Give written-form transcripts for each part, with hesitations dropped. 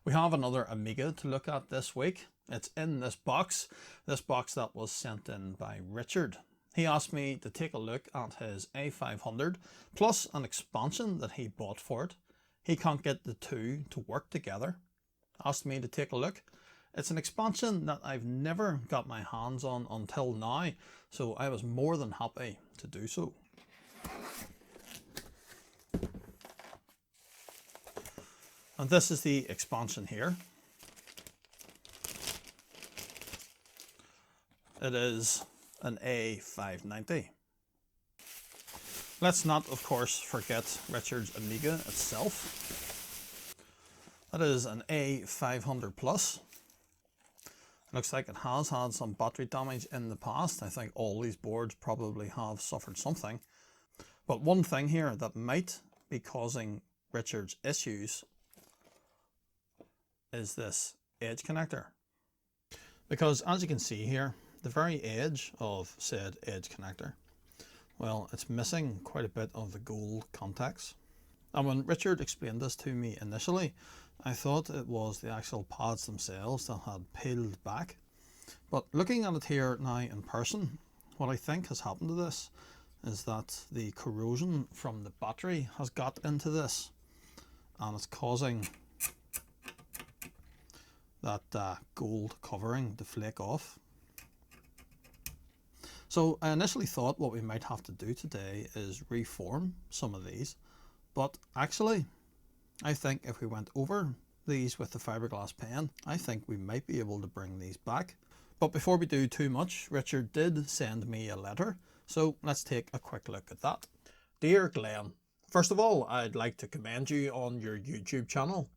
We have another Amiga to look at this week. It's in this box that was sent in by Richard. He asked me to take a look at his A500 plus an expansion that he bought for it. He can't get the two to work together. Asked me to take a look. It's an expansion that I've never got my hands on until now, so I was more than happy to do so. And this is the expansion here. It is an A590. Let's not, of course, forget Richards Amiga itself. That is an A500 Plus. Looks like it has had some battery damage in the past. I think all these boards probably have suffered something. But one thing here that might be causing Richards issues is this edge connector. Because as you can see here, the very edge of said edge connector, well, it's missing quite a bit of the gold contacts. And when Richard explained this to me initially, I thought it was the actual pads themselves that had peeled back. But looking at it here now in person, what I think has happened to this is that the corrosion from the battery has got into this and it's causing that gold covering to flake off. So I initially thought what we might have to do today is reform some of these, but actually I think if we went over these with the fiberglass pen, I think we might be able to bring these back. But before we do too much, Richard did send me a letter, so let's take a quick look at that. Dear Glenn, first of all, I'd like to commend you on your YouTube channel.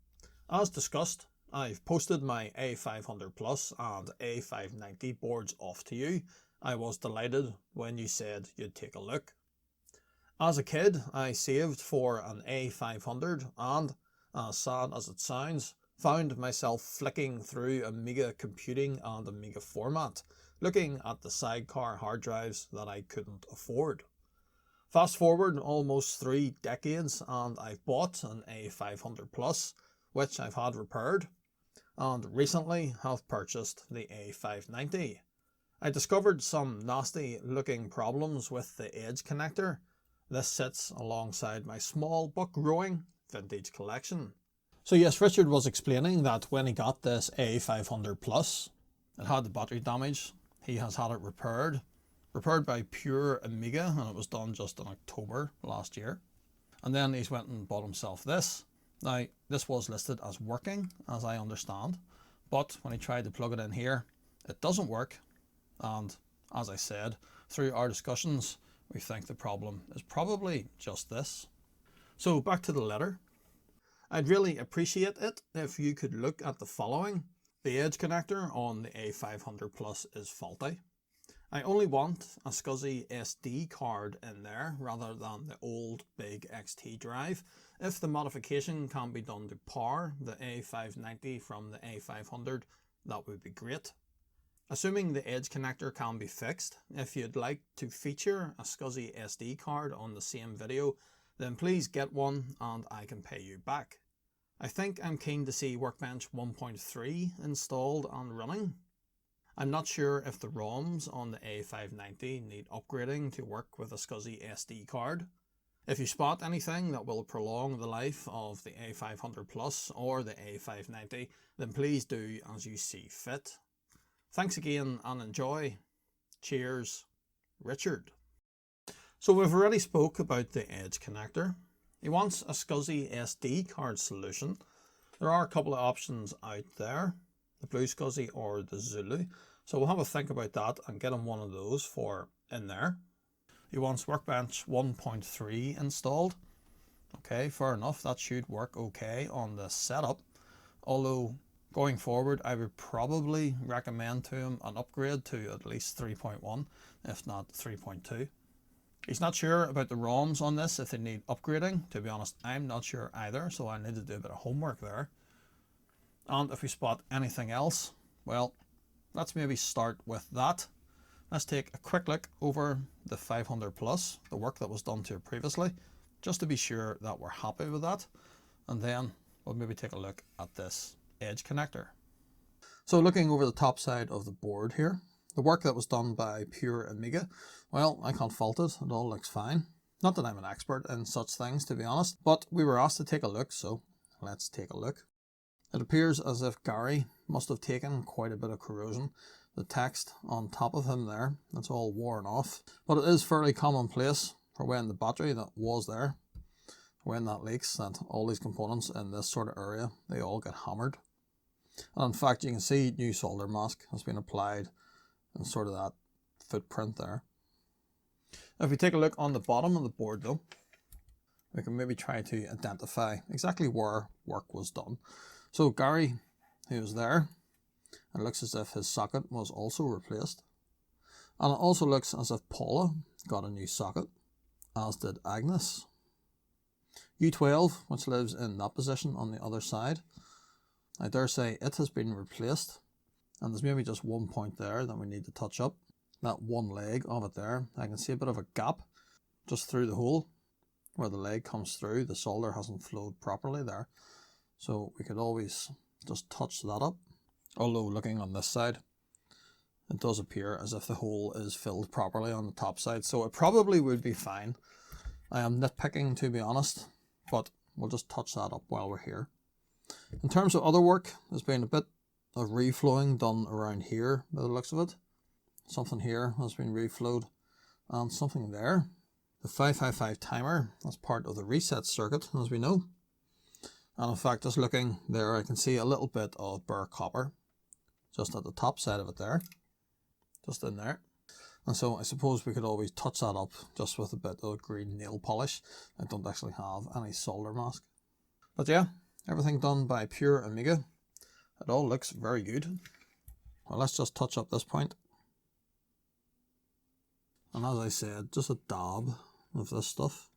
As discussed, I've posted my A500 Plus and A590 boards off to you. I was delighted when you said you'd take a look. As a kid, I saved for an A500 and, as sad as it sounds, found myself flicking through Amiga computing and Amiga format, looking at the sidecar hard drives that I couldn't afford. Fast forward almost 3 decades and I've bought an A500 Plus, which I've had repaired, and recently have purchased the A590. I discovered some nasty looking problems with the edge connector. This sits alongside my small but growing vintage collection. So yes, Richard was explaining that when he got this A500 Plus, it had the battery damage. He has had it repaired by Pure Amiga, and it was done just in October last year. And then he's went and bought himself this. Now, this was listed as working, as I understand, but when he tried to plug it in here, it doesn't work. And as I said, through our discussions, we think the problem is probably just this. So back to the letter. I'd really appreciate it if you could look at the following. The edge connector on the A500 Plus is faulty. I only want a SCSI SD card in there rather than the old big XT drive. If the modification can be done to power the A590 from the A500, that would be great. Assuming the edge connector can be fixed, if you'd like to feature a SCSI SD card on the same video, then please get one and I can pay you back. I think I'm keen to see Workbench 1.3 installed and running. I'm not sure if the ROMs on the A590 need upgrading to work with a SCSI SD card. If you spot anything that will prolong the life of the A500 Plus or the A590, then please do as you see fit. Thanks again and enjoy. Cheers, Richard. So we've already spoke about the edge connector. He wants a SCSI SD card solution. There are a couple of options out there, the Blue SCSI or the Zulu. So we'll have a think about that and get him one of those for in there. He wants Workbench 1.3 installed. Okay, fair enough, that should work okay on the setup. Although going forward, I would probably recommend to him an upgrade to at least 3.1, if not 3.2. He's not sure about the ROMs on this, if they need upgrading. To be honest, I'm not sure either, so I need to do a bit of homework there. And if we spot anything else, well, let's maybe start with that. Let's take a quick look over the 500 Plus, the work that was done to it previously, just to be sure that we're happy with that. And then we'll maybe take a look at this edge connector. So looking over the top side of the board here, the work that was done by pure Amiga, well, I can't fault it, it all looks fine. Not that I'm an expert in such things, to be honest, but we were asked to take a look, so let's take a look. It appears as if Gary must have taken quite a bit of corrosion. The text on top of him there, that's all worn off, but it is fairly commonplace for when the battery that was there, when that leaks, that all these components in this sort of area, they all get hammered. And in fact, you can see new solder mask has been applied in sort of that footprint there. If we take a look on the bottom of the board though, we can maybe try to identify exactly where work was done. So Gary, who was there, it looks as if his socket was also replaced. And it also looks as if Paula got a new socket, as did Agnes. U12, which lives in that position on the other side, I dare say it has been replaced. And there's maybe just one point there that we need to touch up. That one leg of it there, I can see a bit of a gap just through the hole where the leg comes through. The solder hasn't flowed properly there, so we could always just touch that up. Although looking on this side, it does appear as if the hole is filled properly on the top side, so it probably would be fine. I am nitpicking, to be honest, but we'll just touch that up while we're here. In terms of other work, there's been a bit of reflowing done around here by the looks of it. Something here has been reflowed and something there. The 555 timer, that's part of the reset circuit, as we know. And in fact, just looking there, I can see a little bit of bare copper just at the top side of it there, just in there. And so I suppose we could always touch that up just with a bit of green nail polish. I don't actually have any solder mask. But yeah, everything done by pure Amiga. It all looks very good. Well, let's just touch up this point. And as I said, just a dab of this stuff.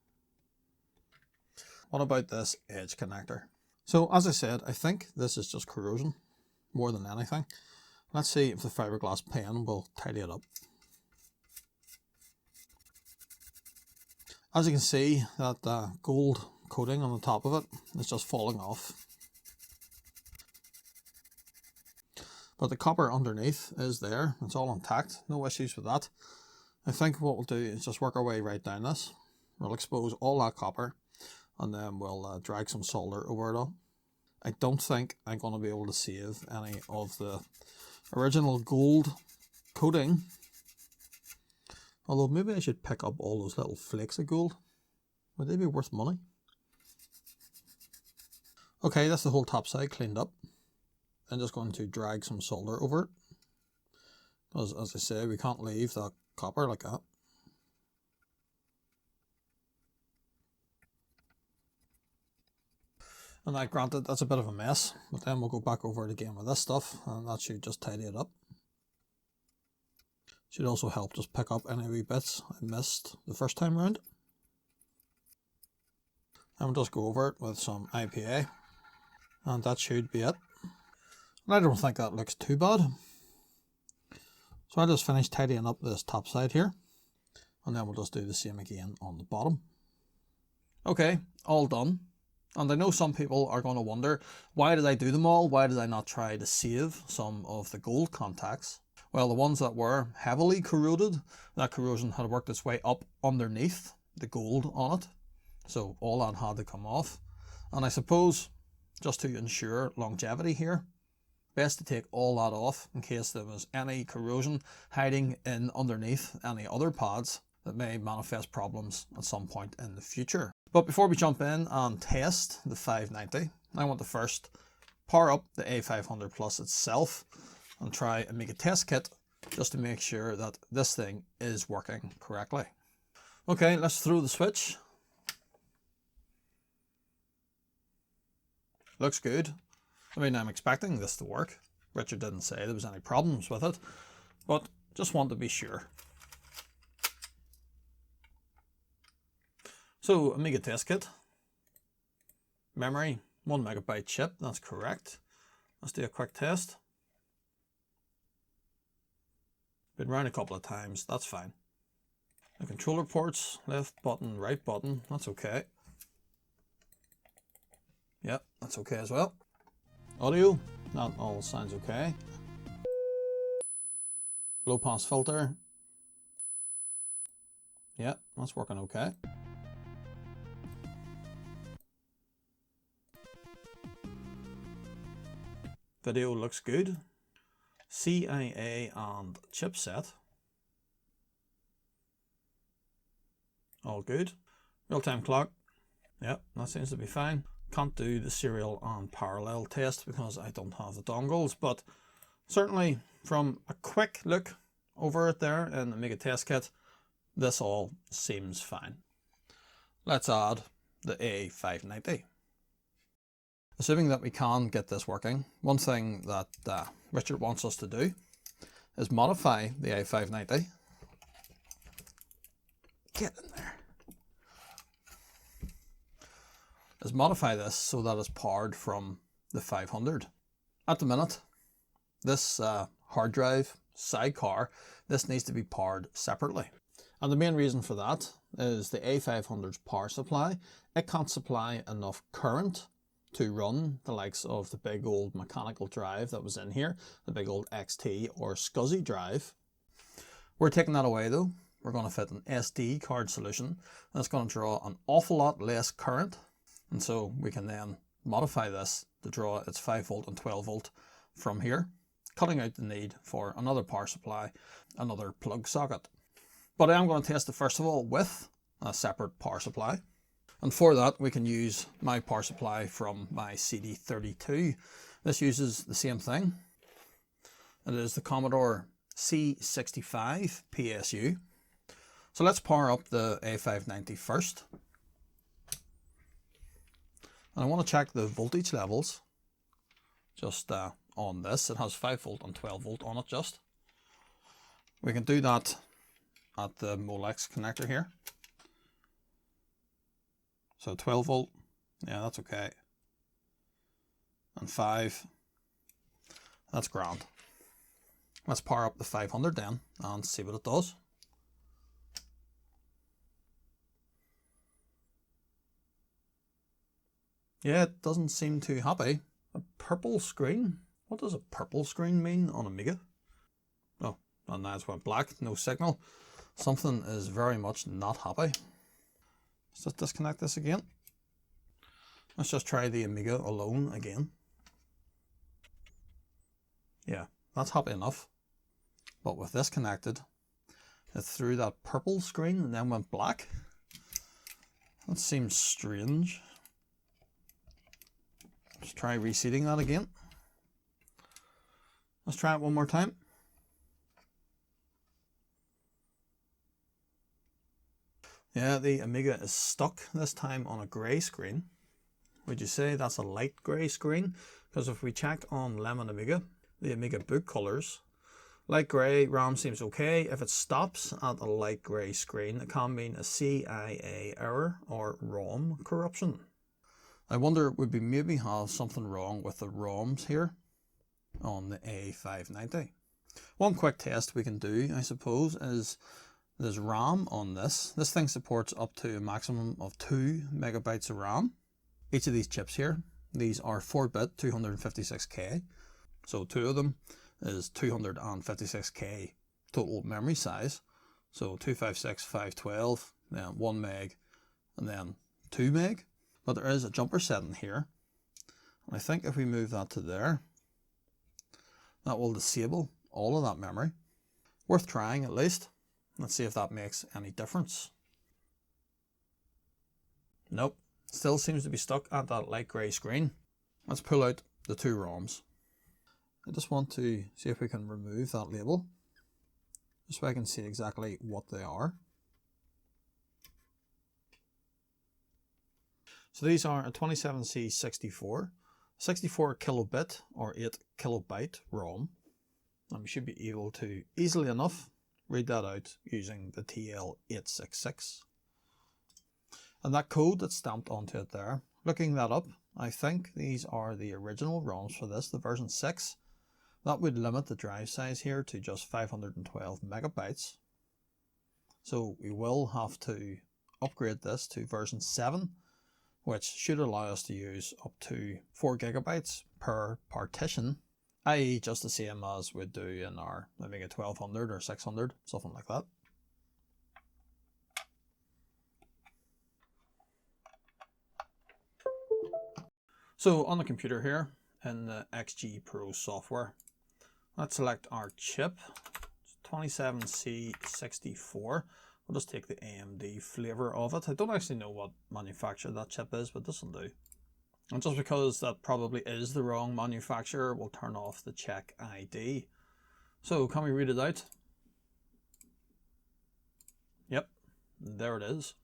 What about this edge connector? So as I said, I think this is just corrosion more than anything. Let's see if the fiberglass pen will tidy it up. As you can see, that gold coating on the top of it is just falling off. But the copper underneath is there, it's all intact, no issues with that. I think what we'll do is just work our way right down this. We'll expose all that copper and then we'll drag some solder over it all. I don't think I'm going to be able to save any of the original gold coating. Although maybe I should pick up all those little flakes of gold. Would they be worth money? Okay, that's the whole top side cleaned up. I'm just going to drag some solder over it. Because as I say, we can't leave that copper like that. And now granted, that's a bit of a mess, but then we'll go back over it again with this stuff and that should just tidy it up. Should also help just pick up any wee bits I missed the first time round. And we'll just go over it with some IPA and that should be it. And I don't think that looks too bad. So I'll just finish tidying up this top side here and then we'll just do the same again on the bottom. Okay, all done. And I know some people are going to wonder, why did I do them all? Why did I not try to save some of the gold contacts? Well, the ones that were heavily corroded, that corrosion had worked its way up underneath the gold on it. So all that had to come off. And I suppose, just to ensure longevity here, best to take all that off in case there was any corrosion hiding in underneath any other pads that may manifest problems at some point in the future. But before we jump in and test the 590, I want to first power up the A500 Plus itself and try Amiga test kit just to make sure that this thing is working correctly. Okay, let's throw the switch. Looks good. I mean, I'm expecting this to work. Richard didn't say there was any problems with it, but just want to be sure. So, Amiga test kit. Memory, 1 megabyte chip, that's correct. Let's do a quick test. Been round a couple of times, that's fine. The controller ports, left button, right button, that's okay. Yep, that's okay as well. Audio, That all sounds okay. Low pass filter. Yeah, that's working okay. Video looks good. CIA and chipset. All good. Real-time clock. Yep, that seems to be fine. Can't do the serial and parallel test because I don't have the dongles, but certainly from a quick look over it there in the Amiga test kit, this all seems fine. Let's add the A590. Assuming that we can get this working, one thing that Richard wants us to do is modify the A590. Get in there. Is modify this so that it's powered from the 500. At the minute, this hard drive sidecar, this needs to be powered separately. And the main reason for that is the A500's power supply. It can't supply enough current to run the likes of the big old mechanical drive that was in here, the big old XT or SCSI drive. We're taking that away though. We're going to fit an SD card solution that's going to draw an awful lot less current, and so we can then modify this to draw its 5 volt and 12 volt from here, cutting out the need for another power supply, another plug socket. But I am going to test it first of all with a separate power supply. And for that, we can use my power supply from my CD32. This uses the same thing. It is the Commodore C65 PSU. So let's power up the A590 first. And I want to check the voltage levels just on this. It has 5 volt and 12 volt on it just. We can do that at the Molex connector here. So 12 volt, yeah, that's okay. And 5, that's grand. Let's power up the 500 then and see what it does. Yeah, it doesn't seem too happy. A purple screen? What does a purple screen mean on Amiga? Oh, and now it's went black, no signal. Something is very much not happy. Let's just disconnect this again. Let's just try the Amiga alone again. Yeah, that's happy enough. But with this connected, it threw that purple screen and then went black. That seems strange. Let's try reseating that again. Let's try it one more time. Yeah, the Amiga is stuck this time on a grey screen. Would you say that's a light grey screen? Because if we check on Lemon Amiga, the Amiga boot colours, light grey RAM seems okay. If it stops at a light grey screen, it can mean a CIA error or ROM corruption. I wonder, would we maybe have something wrong with the ROMs here on the A590? One quick test we can do, I suppose, is there's RAM on this. This thing supports up to a maximum of 2 megabytes of RAM. Each of these chips here, these are 4-bit 256K. So 2 of them is 256K total memory size. So 256, 512, then 1 meg, and then 2 meg. But there is a jumper setting here. And I think if we move that to there, that will disable all of that memory. Worth trying at least. Let's see if that makes any difference. Nope, still seems to be stuck at that light grey screen. Let's pull out the 2 ROMs. I just want to see if we can remove that label, just so I can see exactly what they are. So these are a 27C64, 64 kilobit or 8 kilobyte ROM. And we should be able to easily enough read that out using the TL866. And that code that's stamped onto it there, looking that up, I think these are the original ROMs for this, the version 6. That would limit the drive size here to just 512 megabytes. So we will have to upgrade this to version 7 which should allow us to use up to 4 gigabytes per partition, i.e. just the same as we'd do in our Amiga 1200 or 600, something like that. So on the computer here, in the XG Pro software, let's select our chip, 27C64. We'll just take the AMD flavour of it. I don't actually know what manufacturer that chip is, but this will do. And just because that probably is the wrong manufacturer, we'll turn off the check ID. So can we read it out? Yep, there it is.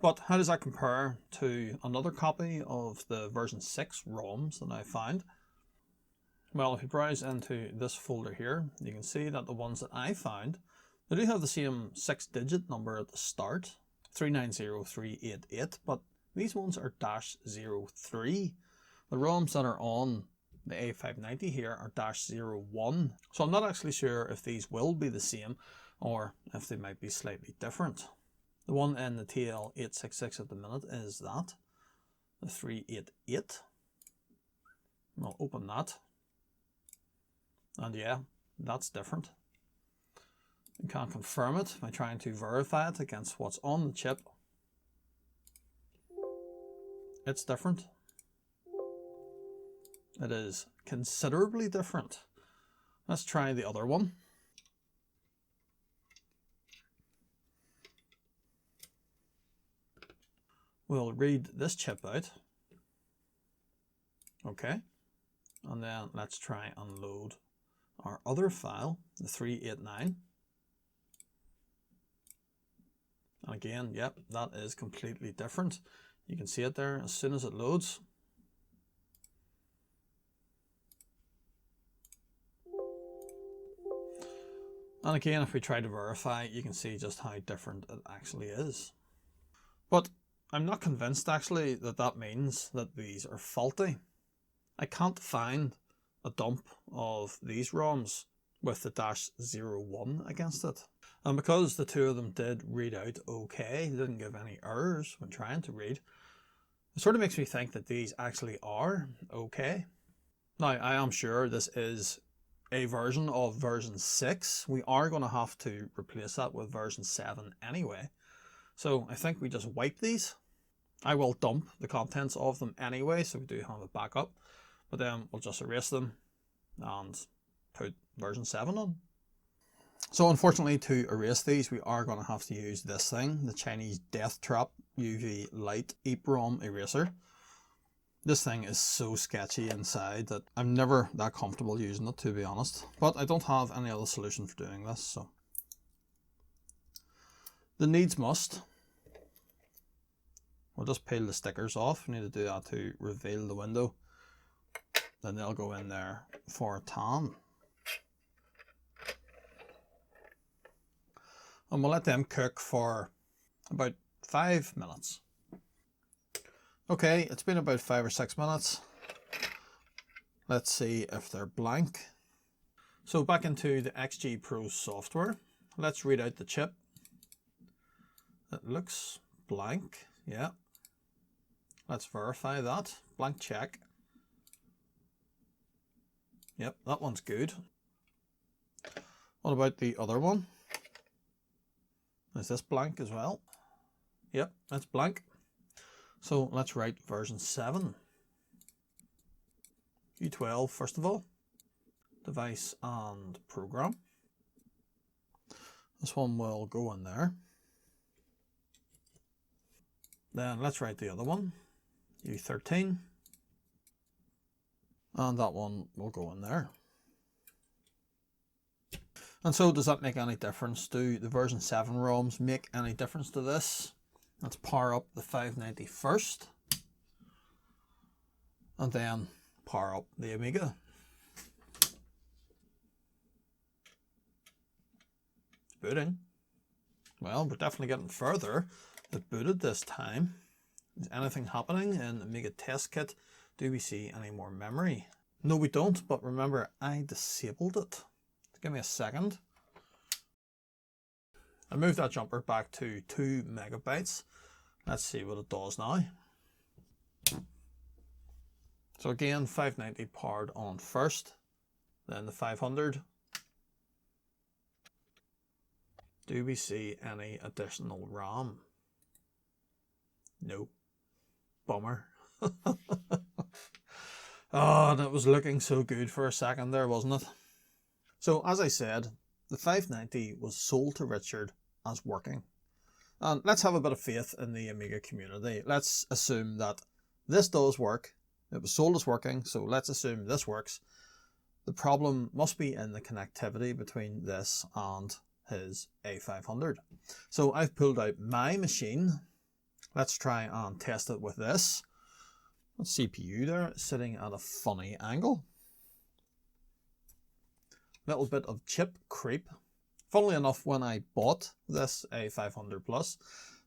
But how does that compare to another copy of the version 6 ROMs that I found? Well, if you browse into this folder here, you can see that the ones that I found, they do have the same 6-digit number at the start, 390388, but these ones are -03. The ROMs that are on the A590 here are -01. So I'm not actually sure if these will be the same or if they might be slightly different. The one in the TL866 at the minute is that, the 388. I'll open that. And yeah, that's different. You can't confirm it by trying to verify it against what's on the chip. It's different. It is considerably different. Let's try the other one. We'll read this chip out. Okay. And then let's try and load our other file, the 389. And again, yep, that is completely different. You can see it there as soon as it loads. And again, if we try to verify, you can see just how different it actually is. But I'm not convinced actually that that means that these are faulty. I can't find a dump of these ROMs with the -01 against it. And because the two of them did read out okay, didn't give any errors when trying to read, it sort of makes me think that these actually are okay. Now, I am sure this is a version of version 6. We are going to have to replace that with version 7 anyway. So I think we just wipe these. I will dump the contents of them anyway, so we do have a backup. But then we'll just erase them and put version 7 on. So unfortunately, to erase these, we are going to have to use this thing, the Chinese Death Trap UV Light EEPROM eraser. This thing is so sketchy inside that I'm never that comfortable using it, to be honest. But I don't have any other solution for doing this, so. The needs must. We'll just peel the stickers off. We need to do that to reveal the window. Then they'll go in there for a tan. And we'll let them cook for about 5 minutes. Okay, it's been about 5 or 6 minutes. Let's see if they're blank. So back into the XG Pro software. Let's read out the chip. It looks blank, yeah. Let's verify that. Blank check. Yep, that one's good. What about the other one? Is this blank as well? Yep, that's blank. So let's write version 7. U12 first of all. Device and program. This one will go in there. Then let's write the other one. U13. And that one will go in there. And so does that make any difference? Do the version 7 ROMs make any difference to this? Let's power up the 590 first. And then power up the Amiga. It's booting. Well, we're definitely getting further. It booted this time. Is anything happening in the Amiga test kit? Do we see any more memory? No, we don't, but remember, I disabled it. Give me a second. I moved that jumper back to 2 megabytes. Let's see what it does now. So again, 590 powered on first, then the 500. Do we see any additional RAM? No. Bummer. Oh, and it was looking so good for a second there, wasn't it? So as I said, the 590 was sold to Richard as working. And let's have a bit of faith in the Amiga community. Let's assume that this does work. It was sold as working, so let's assume this works. The problem must be in the connectivity between this and his A500. So I've pulled out my machine. Let's try and test it with this. The CPU there sitting at a funny angle. Little bit of chip creep. Funnily enough, when I bought this A500 Plus,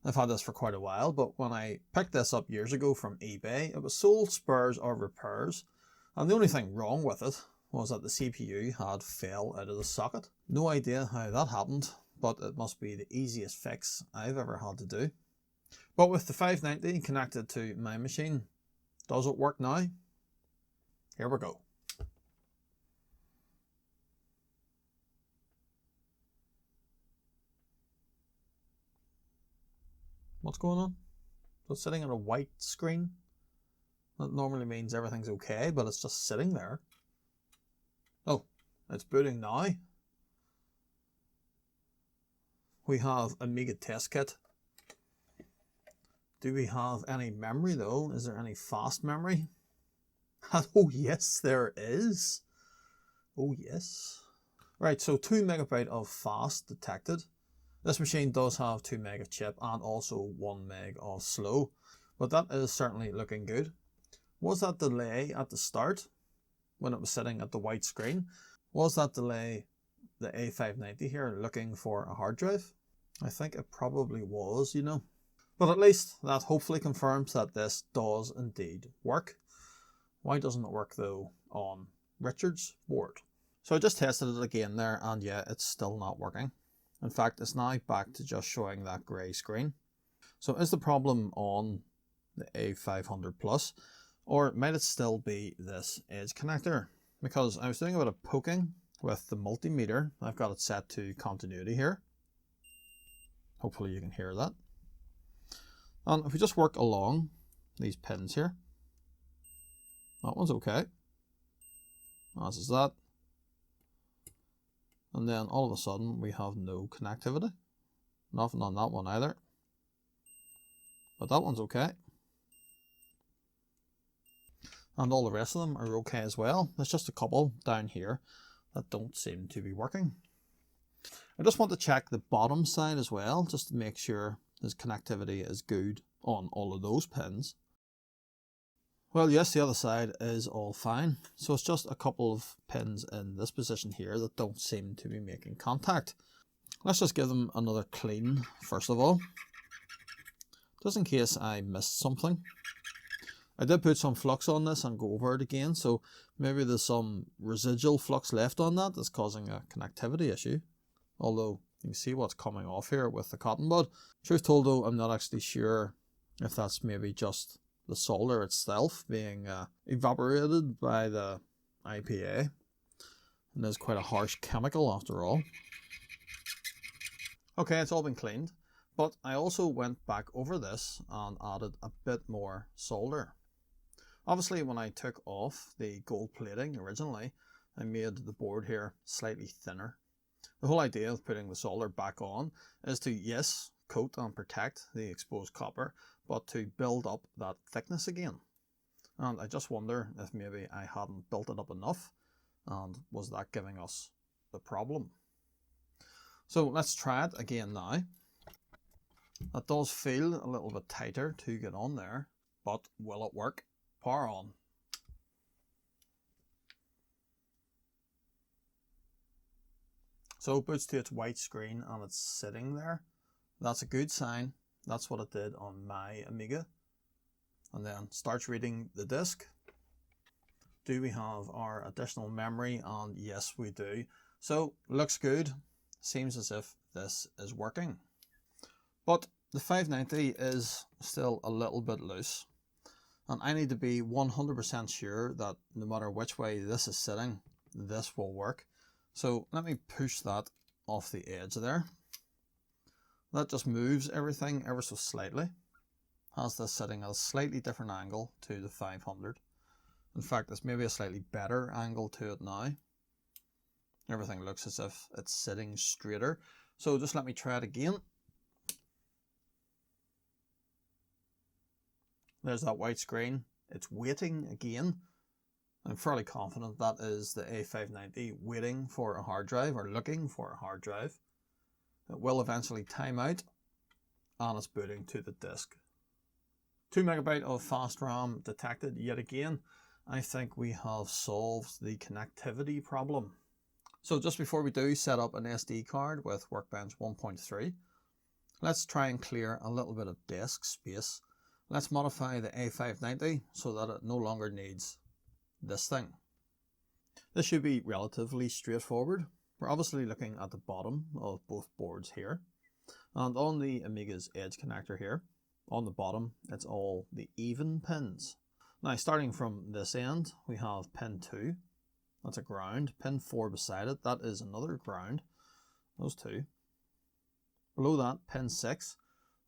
I've had this for quite a while, but when I picked this up years ago from eBay, it was sold spares or repairs, and the only thing wrong with it was that the CPU had fell out of the socket. No idea how that happened, but it must be the easiest fix I've ever had to do. But with the 590 connected to my machine, does it work now? Here we go. What's going on? So it's sitting on a white screen. That normally means everything's okay, but it's just sitting there. Oh, it's booting now. We have Amiga test kit. Do we have any memory though? Is there any fast memory? Oh yes, there is. Oh yes. Right, so 2 MB of fast detected. This machine does have 2 meg of chip and also 1 meg of slow, but that is certainly looking good. Was that delay at the start when it was sitting at the white screen? Was that delay the A590 here looking for a hard drive? I think it probably was, you know. But at least that hopefully confirms that this does indeed work. Why doesn't it work though on Richard's board? So I just tested it again there, and yeah, it's still not working. In fact, it's now back to just showing that grey screen. So is the problem on the A500 Plus, or might it still be this edge connector? Because I was doing a bit of poking with the multimeter. I've got it set to continuity here. Hopefully you can hear that. And if we just work along these pins here, that one's okay, as is that. And then all of a sudden we have no connectivity. Nothing on that one either. But that one's okay. And all the rest of them are okay as well. There's just a couple down here that don't seem to be working. I just want to check the bottom side as well, just to make sure this connectivity is good on all of those pins. Well, yes, the other side is all fine. So it's just a couple of pins in this position here that don't seem to be making contact. Let's just give them another clean first of all, just in case I missed something. I did put some flux on this and go over it again, so maybe there's some residual flux left on that that's causing a connectivity issue. Although you can see what's coming off here with the cotton bud. Truth told though, I'm not actually sure if that's maybe just the solder itself being evaporated by the IPA. And there's quite a harsh chemical after all. Okay, it's all been cleaned, but I also went back over this and added a bit more solder. Obviously when I took off the gold plating originally, I made the board here slightly thinner. The whole idea of putting the solder back on is to, yes, coat and protect the exposed copper, but to build up that thickness again. And I just wonder if maybe I hadn't built it up enough, and was that giving us the problem? So let's try it again now. That does feel a little bit tighter to get on there, but will it work? Power on. So it boots to its white screen and it's sitting there. That's a good sign. That's what it did on my Amiga. And then starts reading the disk. Do we have our additional memory? And yes, we do. So looks good. Seems as if this is working. But the 590 is still a little bit loose. And I need to be 100% sure that no matter which way this is sitting, this will work. So let me push that off the edge there. That just moves everything ever so slightly. Has this sitting at a slightly different angle to the 500. In fact, it's maybe a slightly better angle to it now. Everything looks as if it's sitting straighter. So just let me try it again. There's that white screen. It's waiting again. I'm fairly confident that is the A590 waiting for a hard drive or looking for a hard drive. It will eventually time out and it's booting to the disk. 2 MB of fast RAM detected yet again. I think we have solved the connectivity problem. So just before we do set up an SD card with Workbench 1.3, let's try and clear a little bit of disk space. Let's modify the A590 so that it no longer needs this thing. This should be relatively straightforward. We're obviously looking at the bottom of both boards here. And on the Amiga's edge connector here, on the bottom, it's all the even pins. Now starting from this end, we have pin 2. That's a ground. Pin 4 beside it, that is another ground. Those two. Below that, pin 6.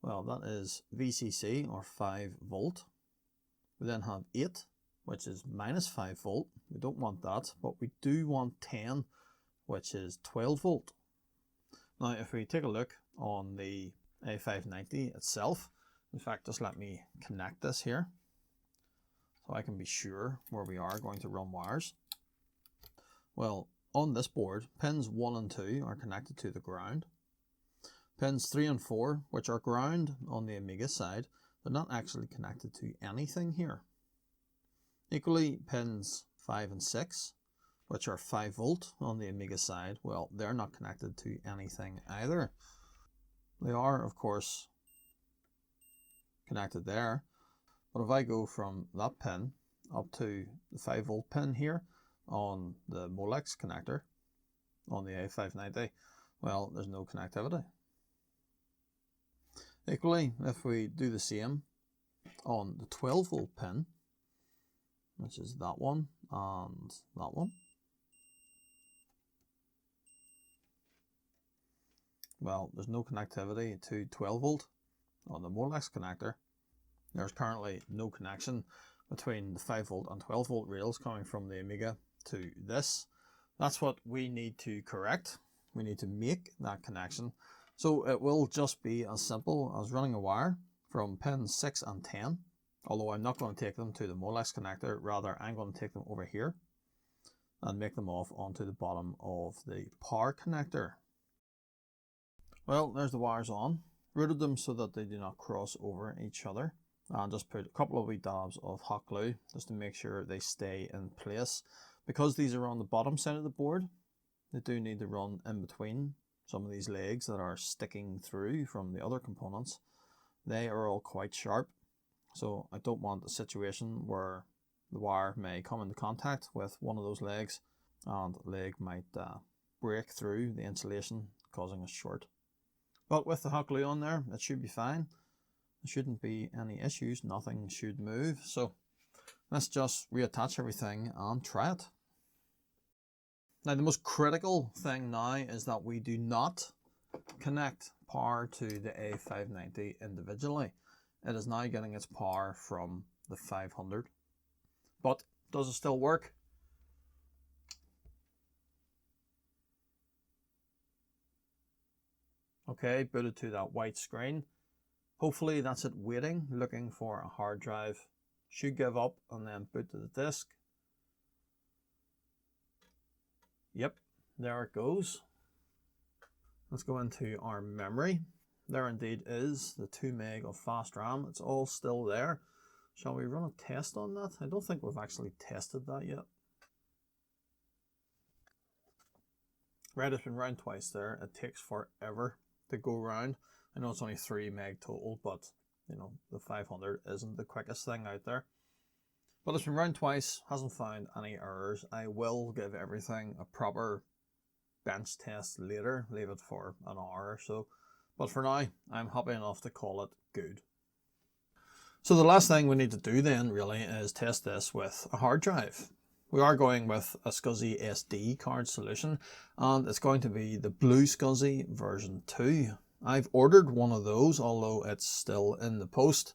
Well, that is VCC or 5 volt. We then have 8, which is minus 5 volt. We don't want that, but we do want 10, which is 12 volt. Now, if we take a look on the A590 itself, in fact, just let me connect this here so I can be sure where we are going to run wires. Well, on this board, pins 1 and 2 are connected to the ground. Pins 3 and 4, which are ground on the Amiga side, they're not actually connected to anything here. Equally, pins 5 and 6, which are 5 volt on the Amiga side, well, they're not connected to anything either. They are, of course, connected there, but if I go from that pin up to the 5 volt pin here on the Molex connector on the A590, well, there's no connectivity. Equally, if we do the same on the 12 volt pin, which is that one and that one, well, there's no connectivity to 12 volt on the Molex connector. There's currently no connection between the 5 volt and 12 volt rails coming from the Amiga to this. That's what we need to correct. We need to make that connection. So it will just be as simple as running a wire from pins 6 and 10, although I'm not going to take them to the Molex connector, rather I'm going to take them over here and make them off onto the bottom of the power connector. Well, there's the wires on. Routed them so that they do not cross over each other, and just put a couple of wee dabs of hot glue just to make sure they stay in place. Because these are on the bottom side of the board, they do need to run in between some of these legs that are sticking through from the other components. They are all quite sharp, so I don't want a situation where the wire may come into contact with one of those legs and the leg might break through the insulation, causing a short. But with the hot glue on there, it should be fine. There shouldn't be any issues, nothing should move. So let's just reattach everything and try it. Now the most critical thing now is that we do not connect power to the A590 individually. It is now getting its power from the 500. But does it still work? Okay, booted to that white screen. Hopefully that's it waiting, looking for a hard drive. Should give up and then boot to the disk. Yep, there it goes. Let's go into our memory. There indeed is the 2 meg of fast RAM. It's all still there. Shall we run a test on that? I don't think we've actually tested that yet. Right, it's been round twice there. It takes forever to go round. I know it's only 3 meg total, but you know, the 500 isn't the quickest thing out there. But it's been round twice, hasn't found any errors. I will give everything a proper bench test later, leave it for an hour or so. But for now, I'm happy enough to call it good. So the last thing we need to do then really is test this with a hard drive. We are going with a SCSI SD card solution, and it's going to be the Blue SCSI version 2. I've ordered one of those, although it's still in the post.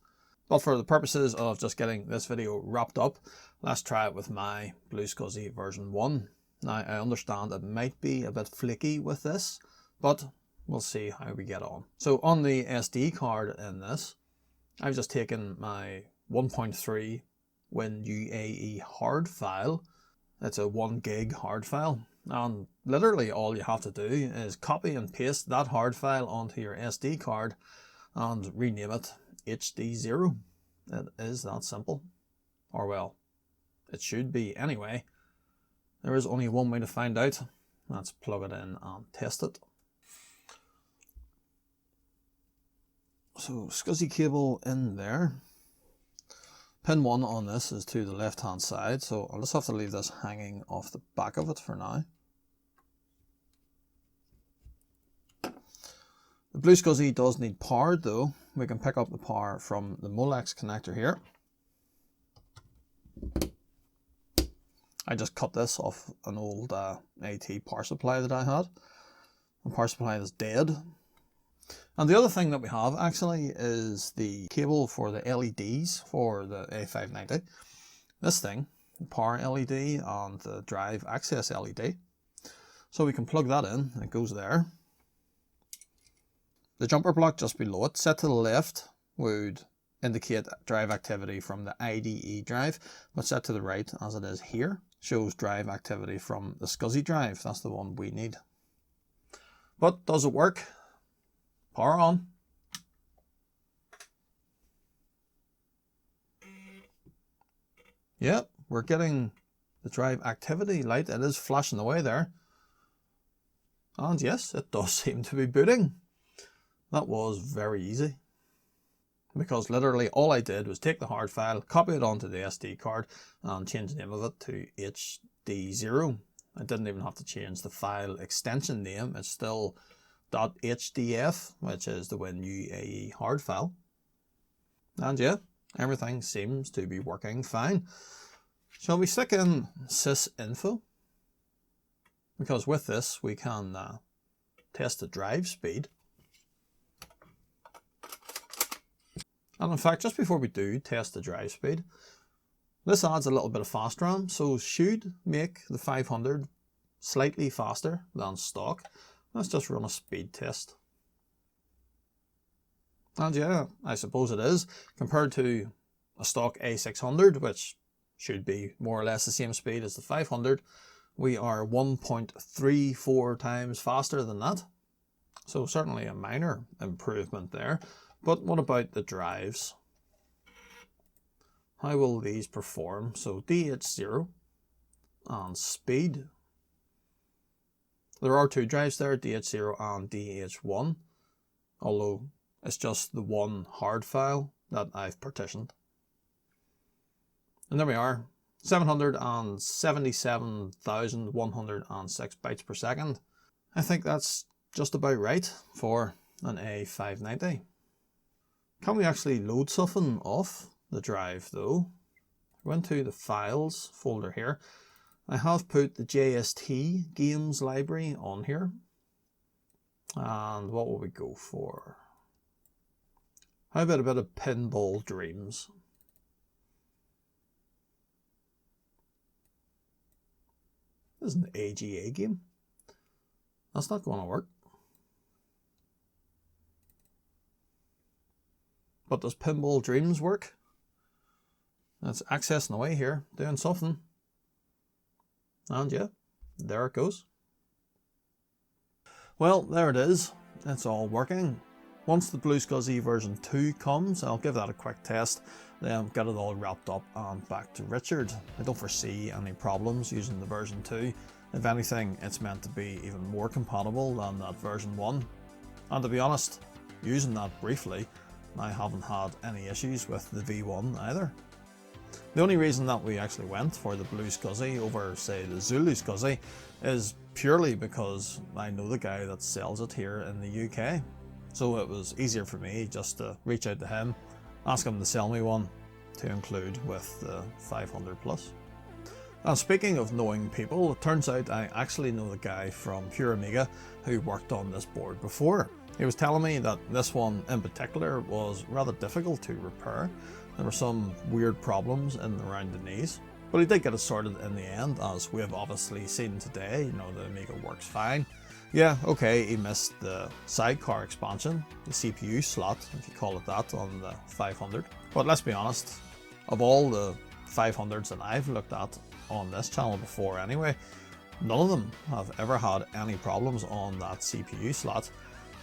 But for the purposes of just getting this video wrapped up, let's try it with my Blue SCSI version 1. Now I understand it might be a bit flaky with this, but we'll see how we get on. So on the SD card in this, I've just taken my 1.3 WinUAE hard file. It's a 1 gig hard file, and literally all you have to do is copy and paste that hard file onto your SD card and rename it HD0. It is that simple. Or well, it should be anyway. There is only one way to find out. Let's plug it in and test it. So SCSI cable in there. Pin 1 on this is to the left hand side, so I'll just have to leave this hanging off the back of it for now. The Blue SCSI does need power though. We can pick up the power from the Molex connector here. I just cut this off an old AT power supply that I had. The power supply is dead. And the other thing that we have actually is the cable for the LEDs for the A590. This thing, the power LED and the drive access LED. So we can plug that in, it goes there. The jumper block just below it, set to the left, would indicate drive activity from the IDE drive, but set to the right, as it is here, shows drive activity from the SCSI drive. That's the one we need. But does it work? Power on. Yep, we're getting the drive activity light. It is flashing away there. And yes, it does seem to be booting. That was very easy, because literally all I did was take the hard file, copy it onto the SD card and change the name of it to HD0. I didn't even have to change the file extension name. It's still .hdf, which is the WinUAE hard file. And yeah, everything seems to be working fine. Shall we stick in sysinfo? Because with this we can test the drive speed. And in fact, just before we do test the drive speed, this adds a little bit of fast RAM, so should make the 500 slightly faster than stock. Let's just run a speed test. And yeah, I suppose it is. Compared to a stock A600, which should be more or less the same speed as the 500, we are 1.34 times faster than that. So certainly a minor improvement there. But what about the drives? How will these perform? So DH0 and speed. There are two drives there, DH0 and DH1, although it's just the one hard file that I've partitioned. And there we are, 777,106 bytes per second. I think that's just about right for an A590. Can we actually load something off the drive though? I went to the files folder here. I have put the JST games library on here. And what will we go for? How about a bit of Pinball Dreams? This is an AGA game. That's not going to work. But does Pinball Dreams work? It's accessing away here, doing something. And yeah, there it goes. Well, there it is. It's all working. Once the Blue SCSI version 2 comes, I'll give that a quick test, then get it all wrapped up and back to Richard. I don't foresee any problems using the version 2. If anything, it's meant to be even more compatible than that version 1. And to be honest, using that briefly, I haven't had any issues with the V1 either. The only reason that we actually went for the Blue SCSI over, say, the Zulu SCSI is purely because I know the guy that sells it here in the UK. So it was easier for me just to reach out to him, ask him to sell me one to include with the 500 Plus. And speaking of knowing people, it turns out I actually know the guy from Pure Amiga who worked on this board before. He was telling me that this one in particular was rather difficult to repair. There were some weird problems in and around the knees, but he did get it sorted in the end, as we have obviously seen today. You know, the Amiga works fine. Yeah, okay, he missed the sidecar expansion, the CPU slot, if you call it that, on the 500. But let's be honest, of all the 500s that I've looked at on this channel before anyway, none of them have ever had any problems on that CPU slot.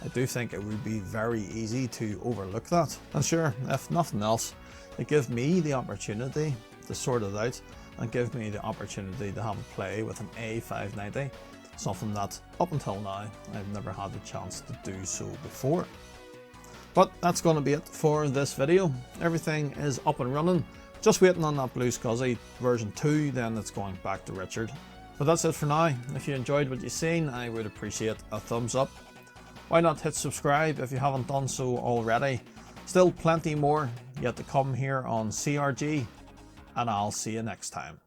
I do think it would be very easy to overlook that. And sure, if nothing else, it gives me the opportunity to sort it out and give me the opportunity to have a play with an A590, something that up until now I've never had the chance to do so before. But that's going to be it for this video. Everything is up and running, just waiting on that Blue SCSI version 2, then it's going back to Richard. But that's it for now. If you enjoyed what you've seen, I would appreciate a thumbs up. Why not hit subscribe if you haven't done so already? Still plenty more yet to come here on CRG, and I'll see you next time.